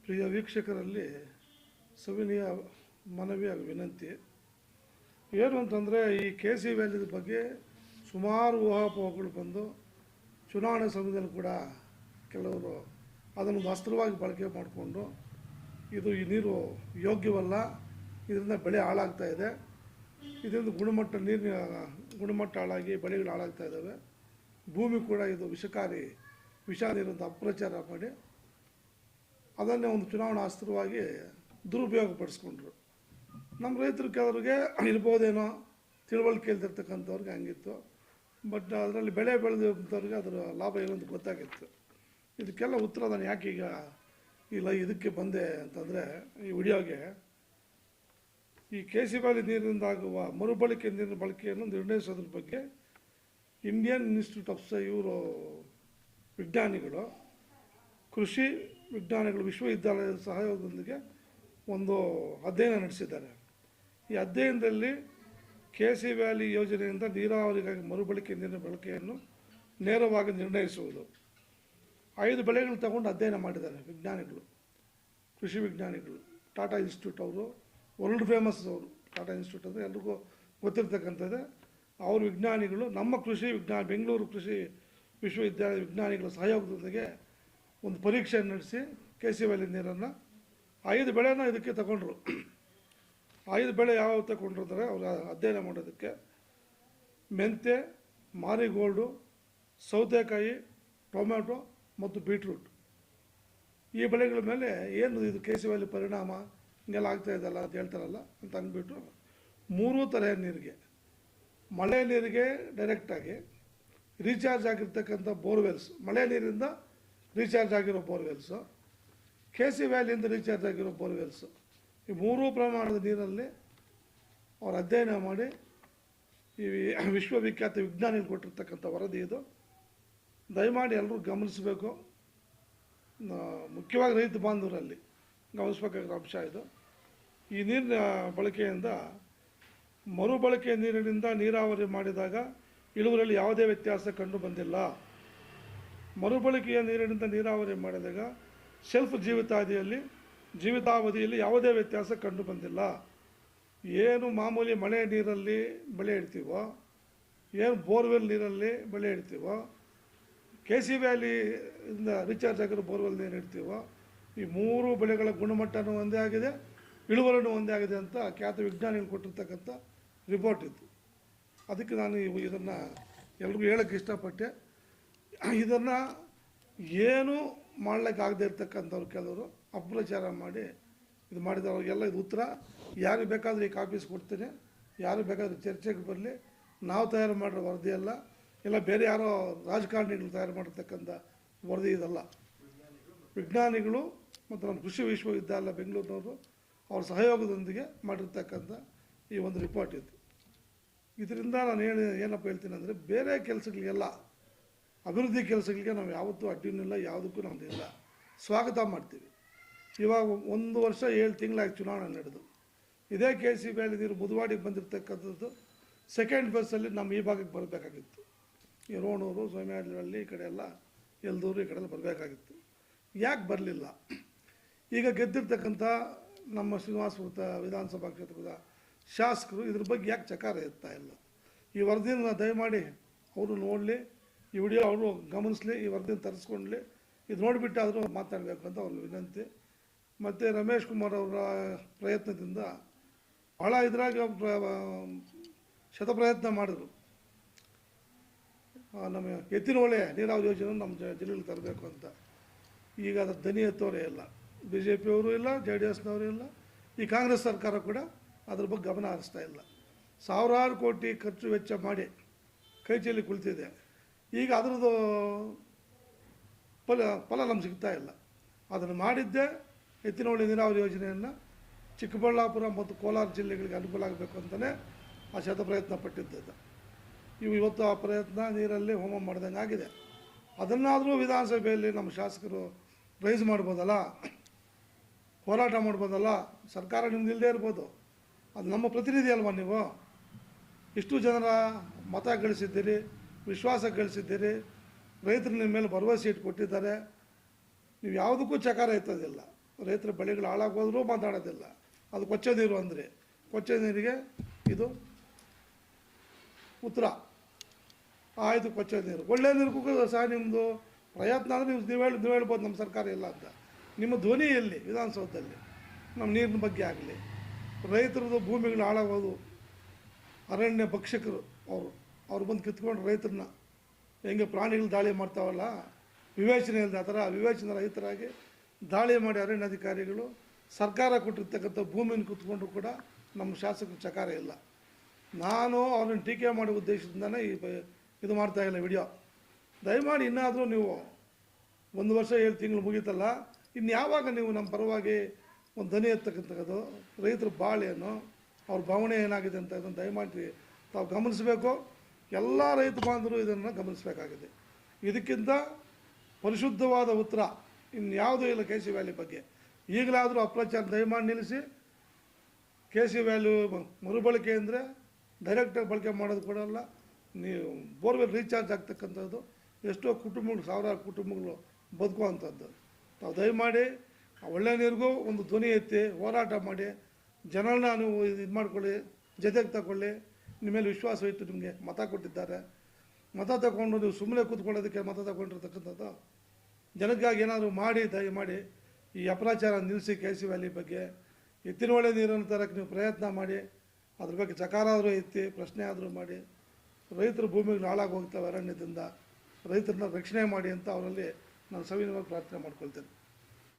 ಪ್ರಿಯ ವೀಕ್ಷಕರಲ್ಲಿ ಸವಿನಯ ಮನವಿ ಹಾಗೂ ವಿನಂತಿ ಏನು ಅಂತಂದರೆ, ಈ KC ವ್ಯಾಲಿ ಬಗ್ಗೆ ಸುಮಾರು ಊಹಾಪೋಹಗಳು ಬಂದು ಚುನಾವಣೆ ಸಮಯದಲ್ಲಿ ಕೂಡ ಕೆಲವರು ಅದನ್ನು ಅಸ್ತ್ರವಾಗಿ ಬಳಕೆ ಮಾಡಿಕೊಂಡು ಇದು ಈ ನೀರು ಯೋಗ್ಯವಲ್ಲ, ಇದರಿಂದ ಬೆಳೆ ಹಾಳಾಗ್ತಾ ಇದೆ, ಇದರಿಂದ ನೀರಿನ ಗುಣಮಟ್ಟ ಹಾಳಾಗಿ ಬೆಳೆಗಳು ಹಾಳಾಗ್ತಾ ಇದ್ದಾವೆ, ಭೂಮಿ ಕೂಡ ಇದು ವಿಷ ನೀರಂತ ಅಪಪ್ರಚಾರ ಮಾಡಿ ಅದನ್ನೇ ಒಂದು ಚುನಾವಣಾ ಅಸ್ತ್ರವಾಗಿ ದುರುಪಯೋಗಪಡಿಸ್ಕೊಂಡ್ರು. ನಮ್ಮ ರೈತರು ಕೆಲವರಿಗೆ ಇರ್ಬೋದೇನೋ ತಿಳುವಳಿಕೆ ಇಲ್ದಿರ್ತಕ್ಕಂಥವ್ರಿಗೆ ಹಂಗಿತ್ತು. ಬಟ್ ಅದರಲ್ಲಿ ಬೆಳೆ ಬೆಳೆದಂಥವ್ರಿಗೆ ಅದರ ಲಾಭ ಏನಂತ ಗೊತ್ತಾಗಿತ್ತು. ಇದಕ್ಕೆಲ್ಲ ಉತ್ತರ ನಾನು ಯಾಕೆ ಈಗ ಇದಕ್ಕೆ ಬಂದೆ ಅಂತಂದರೆ, ಈ ವಿಡಿಯೋಗೆ ಈ KC ವ್ಯಾಲಿ ನೀರಿನಿಂದಾಗುವ ಮರುಬಳಕೆ ನೀರಿನ ಬಳಕೆಯನ್ನು ನಿರ್ಣಯಿಸೋದ್ರ ಬಗ್ಗೆ ಇಂಡಿಯನ್ ಇನ್ಸ್ಟಿಟ್ಯೂಟ್ ಆಫ್ ಇವರು ವಿಜ್ಞಾನಿಗಳು, ಕೃಷಿ ವಿಜ್ಞಾನಿಗಳು ವಿಶ್ವವಿದ್ಯಾಲಯದ ಸಹಯೋಗದೊಂದಿಗೆ ಒಂದು ಅಧ್ಯಯನ ನಡೆಸಿದ್ದಾರೆ. ಈ ಅಧ್ಯಯನದಲ್ಲಿ KC ವ್ಯಾಲಿ ಯೋಜನೆಯಿಂದ ನೀರಾವರಿಗಾಗಿ ಮರುಬಳಕೆ ನೀರಿನ ಬಳಕೆಯನ್ನು ನೇರವಾಗಿ ನಿರ್ಣಯಿಸುವುದು 5 ಬೆಳೆಗಳು ತಗೊಂಡು ಅಧ್ಯಯನ ಮಾಡಿದ್ದಾರೆ ವಿಜ್ಞಾನಿಗಳು, ಕೃಷಿ ವಿಜ್ಞಾನಿಗಳು. ಟಾಟಾ ಇನ್ಸ್ಟಿಟ್ಯೂಟ್ ಅವರು ವರ್ಲ್ಡ್ ಫೇಮಸ್, ಅವರು ಟಾಟಾ ಇನ್ಸ್ಟಿಟ್ಯೂಟ್ ಅಂದರೆ ಎಲ್ರಿಗೂ ಗೊತ್ತಿರ್ತಕ್ಕಂಥದ್ದೇ. ಅವರು ವಿಜ್ಞಾನಿಗಳು ನಮ್ಮ ಬೆಂಗಳೂರು ಕೃಷಿ ವಿಶ್ವವಿದ್ಯಾಲಯ ವಿಜ್ಞಾನಿಗಳ ಸಹಯೋಗದೊಂದಿಗೆ ಒಂದು ಪರೀಕ್ಷೆ ನಡೆಸಿ KC ವ್ಯಾಲಿ ನೀರನ್ನು 5 ಬೆಳೆನ ಇದಕ್ಕೆ ತಗೊಂಡ್ರು. 5 ಬೆಳೆ ಯಾವ ತಗೊಂಡಿರ್ತಾರೆ ಅವರು ಅಧ್ಯಯನ ಮಾಡೋದಕ್ಕೆ: ಮೆಂತೆ, ಮಾರಿಗೋಲ್ಡು, ಸೌತೆಕಾಯಿ, ಟೊಮ್ಯಾಟೊ ಮತ್ತು ಬೀಟ್ರೂಟ್. ಈ ಬೆಳೆಗಳ ಮೇಲೆ ಏನು ಇದು KC ವ್ಯಾಲಿ ಪರಿಣಾಮ ಹಿಂಗೆಲ್ಲ ಆಗ್ತಾಯಿದ್ದಲ್ಲ ಅಂತ ಹೇಳ್ತಾರಲ್ಲ ಅಂತ ಅಂದ್ಬಿಟ್ಟು 3 ತರಹ ನೀರಿಗೆ, ಮಳೆ ನೀರಿಗೆ ಡೈರೆಕ್ಟಾಗಿ ರೀಚಾರ್ಜ್ ಆಗಿರ್ತಕ್ಕಂಥ ಬೋರ್ವೆಲ್ಸ್, ಮಳೆ ನೀರಿಂದ ರೀಚಾರ್ಜ್ ಆಗಿರೋ ಬೋರ್ವೆಲ್ಸು, KC ವ್ಯಾಲಿಯಿಂದ ರೀಚಾರ್ಜ್ ಆಗಿರೋ ಬೋರ್ವೆಲ್ಸು, ಈ 3 ಪ್ರಮಾಣದ ನೀರಲ್ಲಿ ಅವರು ಅಧ್ಯಯನ ಮಾಡಿ ಈ ವಿಶ್ವವಿಖ್ಯಾತ ವಿಜ್ಞಾನಿಗಳು ಕೊಟ್ಟಿರ್ತಕ್ಕಂಥ ವರದಿ ಇದು. ದಯಮಾಡಿ ಎಲ್ಲರೂ ಗಮನಿಸಬೇಕು. ಮುಖ್ಯವಾಗಿ ರೈತ ಬಾಂಧವರಲ್ಲಿ ಗಮನಿಸಬೇಕಾಗಿರೋ ಅಂಶ ಇದು. ಈ ನೀರಿನ ಬಳಕೆಯಿಂದ ಮರುಬಳಕೆ ನೀರಿನಿಂದ ನೀರಾವರಿ ಮಾಡಿದಾಗ ಇಳುವರಿಯಲ್ಲಿ ಯಾವುದೇ ವ್ಯತ್ಯಾಸ ಕಂಡು ಬಂದಿಲ್ಲ. ಮರುಬಳಕೆಯ ನೀರಿನಿಂದ ನೀರಾವರಿ ಮಾಡಿದಾಗ ಜೀವಿತಾವಧಿಯಲ್ಲಿ ಯಾವುದೇ ವ್ಯತ್ಯಾಸ ಕಂಡು ಬಂದಿಲ್ಲ. ಏನು ಮಾಮೂಲಿ ಮಳೆ ನೀರಲ್ಲಿ ಬೆಳೆ ಇಡ್ತೀವೋ, ಏನು ಬೋರ್ವೆಲ್ ನೀರಲ್ಲಿ ಬೆಳೆ ಇಡ್ತೀವೋ, KC ವ್ಯಾಲಿಯಿಂದ ರೀಚಾರ್ಜ್ ಆಗಿರೋ ಬೋರ್ವೆಲ್ ನೀರು ಇಡ್ತೀವೋ, ಈ 3 ಬೆಳೆಗಳ ಗುಣಮಟ್ಟನೂ ಒಂದೇ ಆಗಿದೆ, ಇಳುವರಿನೂ ಒಂದೇ ಆಗಿದೆ ಅಂತ ಖ್ಯಾತ ವಿಜ್ಞಾನಿಗಳು ಕೊಟ್ಟಿರ್ತಕ್ಕಂಥ ರಿಪೋರ್ಟ್ ಇತ್ತು. ಅದಕ್ಕೆ ನಾನು ಇದನ್ನು ಎಲ್ರಿಗೂ ಹೇಳೋಕ್ಕೆ ಇಷ್ಟಪಟ್ಟೆ. ಇದನ್ನು ಏನು ಮಾಡಲಿಕ್ಕಾಗದೇ ಇರ್ತಕ್ಕಂಥವ್ರು ಕೆಲವರು ಅಪಪ್ರಚಾರ ಮಾಡಿ ಇದು ಮಾಡಿದವ್ರಿಗೆಲ್ಲ ಇದು ಉತ್ತರ. ಯಾರಿಗೆ ಬೇಕಾದರೂ ಈ ಕಾಪೀಸ್ ಕೊಡ್ತೀನಿ, ಯಾರು ಬೇಕಾದರೂ ಚರ್ಚೆಗೆ ಬರಲಿ. ನಾವು ತಯಾರು ಮಾಡಿರೋ ವರದಿ ಅಲ್ಲ, ಇಲ್ಲ ಬೇರೆ ಯಾರೋ ರಾಜಕಾರಣಿಗಳು ತಯಾರು ಮಾಡಿರ್ತಕ್ಕಂಥ ವರದಿ ಇದಲ್ಲ. ವಿಜ್ಞಾನಿಗಳು ಮತ್ತು ನಮ್ಮ ಕೃಷಿ ವಿಶ್ವವಿದ್ಯಾಲಯ ಬೆಂಗಳೂರಿನವರು ಅವ್ರ ಸಹಯೋಗದೊಂದಿಗೆ ಮಾಡಿರ್ತಕ್ಕಂಥ ಈ ಒಂದು ರಿಪೋರ್ಟ್ ಇದು. ಇದರಿಂದ ನಾನು ಏನಪ್ಪ ಹೇಳ್ತೀನಿ ಅಂದರೆ, ಬೇರೆ ಕೆಲಸಗಳಿಗೆಲ್ಲ, ಅಭಿವೃದ್ಧಿ ಕೆಲಸಗಳಿಗೆ ನಾವು ಯಾವತ್ತೂ ಅಡ್ಡಿನಿಲ್ಲ, ಯಾವುದಕ್ಕೂ ನಮ್ಮದಿಲ್ಲ, ಸ್ವಾಗತ ಮಾಡ್ತೀವಿ. ಇವಾಗ 1 ವರ್ಷ 7 ತಿಂಗಳಾಗಿ ಚುನಾವಣೆ ನಡೆದು ಇದೇ KC ವ್ಯಾಲಿ ನೀರು ಬುಧವಾಡಿಗೆ ಬಂದಿರತಕ್ಕಂಥದ್ದು ಸೆಕೆಂಡ್ ಫೇಸಲ್ಲಿ ನಮ್ಮ ಈ ಭಾಗಕ್ಕೆ ಬರಬೇಕಾಗಿತ್ತು. ಈ ರೋಣೂರು, ಸೋಮ್ಯಾಹಳ್ಳಿ ಈ ಕಡೆ ಎಲ್ಲ, ಎಲ್ದೂರು ಈ ಕಡೆಲ್ಲ ಬರಬೇಕಾಗಿತ್ತು. ಯಾಕೆ ಬರಲಿಲ್ಲ? ಈಗ ಗೆದ್ದಿರ್ತಕ್ಕಂಥ ನಮ್ಮ ಶ್ರೀನಿವಾಸಪುರ ವಿಧಾನಸಭಾ ಕ್ಷೇತ್ರದ ಶಾಸಕರು ಇದ್ರ ಬಗ್ಗೆ ಯಾಕೆ ಚಕಾರ ಎತ್ತಾ ಇಲ್ಲ? ಈ ವರದಿನ ದಯಮಾಡಿ ಅವರು ನೋಡಲಿ, ಈ ವಿಡಿಯೋ ಅವರು ಗಮನಿಸಲಿ, ಈ ವರದಿನ ತರಿಸ್ಕೊಳ್ಳಿ, ಇದು ನೋಡಿಬಿಟ್ಟಾದರೂ ಮಾತಾಡಬೇಕು ಅಂತ ಅವ್ರ ವಿನಂತಿ. ಮತ್ತು ರಮೇಶ್ ಕುಮಾರ್ ಅವರ ಪ್ರಯತ್ನದಿಂದ ಭಾಳ ಇದ್ರಾಗ ಶತಪ್ರಯತ್ನ ಮಾಡಿದ್ರು. ನಮ್ಮ ಎತ್ತಿನಹೊಳೆ ನೀರಾವರಿ ಯೋಜನೆ ನಮ್ಮ ಜಿಲ್ಲೆಗೆ ತರಬೇಕು ಅಂತ. ಈಗ ಅದರ ದನಿ ಎತ್ತೋರೇ ಇಲ್ಲ, BJP ಅವರು ಇಲ್ಲ, JDSನವರು ಇಲ್ಲ, ಈ ಕಾಂಗ್ರೆಸ್ ಸರ್ಕಾರ ಕೂಡ ಅದ್ರ ಬಗ್ಗೆ ಗಮನ ಹರಿಸ್ತಾ ಇಲ್ಲ. ಸಾವಿರಾರು ಕೋಟಿ ಖರ್ಚು ವೆಚ್ಚ ಮಾಡಿ ಕೈ ಚೆಲ್ಲಿ ಕುಳಿತಿದೆ. ಈಗ ಅದರದ್ದು ಫಲ ನಮ್ಗೆ ಸಿಗ್ತಾ ಇಲ್ಲ. ಅದನ್ನು ಮಾಡಿದ್ದೇ ಎತ್ತಿನಹೊಳೆ ನೀರಾವರಿ ಯೋಜನೆಯನ್ನು ಚಿಕ್ಕಬಳ್ಳಾಪುರ ಮತ್ತು ಕೋಲಾರ ಜಿಲ್ಲೆಗಳಿಗೆ ಅನುಕೂಲ ಆಗಬೇಕು ಅಂತಲೇ ಆ ಶತಪ್ರಯತ್ನ ಪಟ್ಟಿದ್ದ. ಇವತ್ತು ಆ ಪ್ರಯತ್ನ ನೀರಲ್ಲಿ ಹೋಮ ಮಾಡ್ದಂಗೆ ಆಗಿದೆ. ಅದನ್ನಾದರೂ ವಿಧಾನಸಭೆಯಲ್ಲಿ ನಮ್ಮ ಶಾಸಕರು ರೈಸ್ ಮಾಡ್ಬೋದಲ್ಲ, ಹೋರಾಟ ಮಾಡ್ಬೋದಲ್ಲ. ಸರ್ಕಾರ ನಿಮ್ದು ಇಲ್ಲದೇ ಇರ್ಬೋದು, ಅದು ನಮ್ಮ ಪ್ರತಿನಿಧಿ ಅಲ್ವಾ ನೀವು? ಇಷ್ಟು ಜನರ ಮತ ಗಳಿಸಿದ್ದೀರಿ, ವಿಶ್ವಾಸ ಗಳಿಸಿದ್ದೀರಿ, ರೈತರು ನಿಮ್ಮ ಮೇಲೆ ಭರವಸೆ ಇಟ್ಟು ಕೊಟ್ಟಿದ್ದಾರೆ. ನೀವು ಯಾವುದಕ್ಕೂ ಚಕಾರ ಎತ್ತೋದಿಲ್ಲ. ರೈತರ ಬೆಳೆಗಳು ಹಾಳಾಗೋದ್ರೂ ಮಾತಾಡೋದಿಲ್ಲ. ಅದು ಕೊಚ್ಚೆ ನೀರು ಅಂದರೆ ಕೊಚ್ಚೆ ನೀರಿಗೆ ಇದು ಉತ್ತರ ಆಯಿತು. ಕೊಚ್ಚೆ ನೀರು ಒಳ್ಳೆ ನೀರಿಗೂ ಸಹ ನಿಮ್ಮದು ಪ್ರಯತ್ನ ಅಂದರೆ ನೀವು ಹೇಳ್ಬೋದು ನಮ್ಮ ಸರ್ಕಾರ ಇಲ್ಲ ಅಂತ. ನಿಮ್ಮ ಧ್ವನಿ ಎಲ್ಲಿ ವಿಧಾನಸೌಧದಲ್ಲಿ ನಮ್ಮ ನೀರಿನ ಬಗ್ಗೆ ಆಗಲಿ, ರೈತರದ್ದು ಭೂಮಿಗಳು ಹಾಳಾಗೋದು, ಅರಣ್ಯ ಭಕ್ಷಕರು ಅವ್ರು ಬಂದು ಕಿತ್ಕೊಂಡು ರೈತರನ್ನ ಹೆಂಗೆ ಪ್ರಾಣಿಗಳು ದಾಳಿ ಮಾಡ್ತಾವಲ್ಲ ವಿವೇಚನೆ ಇಲ್ಲದೆ, ಆ ಥರ ವಿವೇಚನೆ ರೈತರಾಗಿ ದಾಳಿ ಮಾಡಿ ಅರಣ್ಯಾಧಿಕಾರಿಗಳು ಸರ್ಕಾರ ಕೊಟ್ಟಿರ್ತಕ್ಕಂಥ ಭೂಮಿಯನ್ನು ಕಿತ್ಕೊಂಡ್ರು ಕೂಡ ನಮ್ಮ ಶಾಸಕರು ಚಕಾರ ಇಲ್ಲ. ನಾನು ಅವ್ರನ್ನ ಟೀಕೆ ಮಾಡೋ ಉದ್ದೇಶದಿಂದನೇ ಇದು ಮಾಡ್ತಾಯಿಲ್ಲ ವಿಡಿಯೋ. ದಯಮಾಡಿ ಇನ್ನಾದರೂ ನೀವು 1 ವರ್ಷ 7 ತಿಂಗಳು ಮುಗೀತಲ್ಲ, ಇನ್ನು ಯಾವಾಗ ನೀವು ನಮ್ಮ ಪರವಾಗಿ ಒಂದು ಧ್ವನಿ ಎತ್ತಕ್ಕಂಥದ್ದು, ರೈತರ ಬಾಳೇನು, ಅವ್ರ ಭಾವನೆ ಏನಾಗಿದೆ ಅಂತ ಇದನ್ನು ದಯಮಾಡಿ ತಾವು ಗಮನಿಸಬೇಕು. ಎಲ್ಲ ರೈತ ಬಾಂಧವರು ಇದನ್ನು ಗಮನಿಸಬೇಕಾಗಿದೆ. ಇದಕ್ಕಿಂತ ಪರಿಶುದ್ಧವಾದ ಉತ್ತರ ಇನ್ಯಾವುದೂ ಇಲ್ಲ KC ವ್ಯಾಲಿ ಬಗ್ಗೆ. ಈಗಲಾದರೂ ಅಪ್ರಚಾರ ದಯಮಾಡಿ ನಿಲ್ಲಿಸಿ. KC ವ್ಯಾಲಿ ಮರುಬಳಕೆ ಅಂದರೆ ಡೈರೆಕ್ಟಾಗಿ ಬಳಕೆ ಮಾಡೋದು ಕೂಡ ಅಲ್ಲ, ನೀವು ಬೋರ್ವೆಲ್ ರೀಚಾರ್ಜ್ ಆಗ್ತಕ್ಕಂಥದ್ದು ಎಷ್ಟೋ ಕುಟುಂಬಗಳು, ಸಾವಿರಾರು ಕುಟುಂಬಗಳು ಬದುಕುವಂಥದ್ದು. ತಾವು ದಯಮಾಡಿ ಒಳ್ಳೆ ನೀರಿಗೂ ಒಂದು ಧ್ವನಿ ಎತ್ತಿ ಹೋರಾಟ ಮಾಡಿ ಜನರನ್ನ ನೀವು ಇದು ಮಾಡ್ಕೊಳ್ಳಿ, ಜೊತೆಗೆ ತಗೊಳ್ಳಿ. ನಿಮ್ಮ ಮೇಲೆ ವಿಶ್ವಾಸ ಇಟ್ಟು ನಿಮಗೆ ಮತ ಕೊಟ್ಟಿದ್ದಾರೆ. ಮತ ತಗೊಂಡು ನೀವು ಸುಮ್ಮನೆ ಕೂತ್ಕೊಳ್ಳೋದಕ್ಕೆ ಮತ ತಗೊಂಡಿರ್ತಕ್ಕಂಥದ್ದು. ಜನಕ್ಕಾಗಿ ಏನಾದರೂ ಮಾಡಿ ದಯಮಾಡಿ ಈ ಅಪಪ್ರಚಾರ ನಿಲ್ಲಿಸಿ. KC ವ್ಯಾಲಿ ಬಗ್ಗೆ ಎತ್ತಿನ ಒಳ್ಳೆ ನೀರನ್ನು ತರಕ್ಕೆ ನೀವು ಪ್ರಯತ್ನ ಮಾಡಿ, ಅದ್ರ ಬಗ್ಗೆ ಚಕಾರ ಆದರೂ ಎತ್ತಿ ಪ್ರಶ್ನೆ ಆದರೂ ಮಾಡಿ. ರೈತರ ಭೂಮಿಗಳು ಹಾಳಾಗಿ ಹೋಗ್ತವೆ ಅರಣ್ಯದಿಂದ, ರೈತರನ್ನ ರಕ್ಷಣೆ ಮಾಡಿ ಅಂತ ಅವರಲ್ಲಿ ನಾನು ಸವಿನಯವಾಗಿ ಪ್ರಾರ್ಥನೆ ಮಾಡ್ಕೊಳ್ತೇನೆ.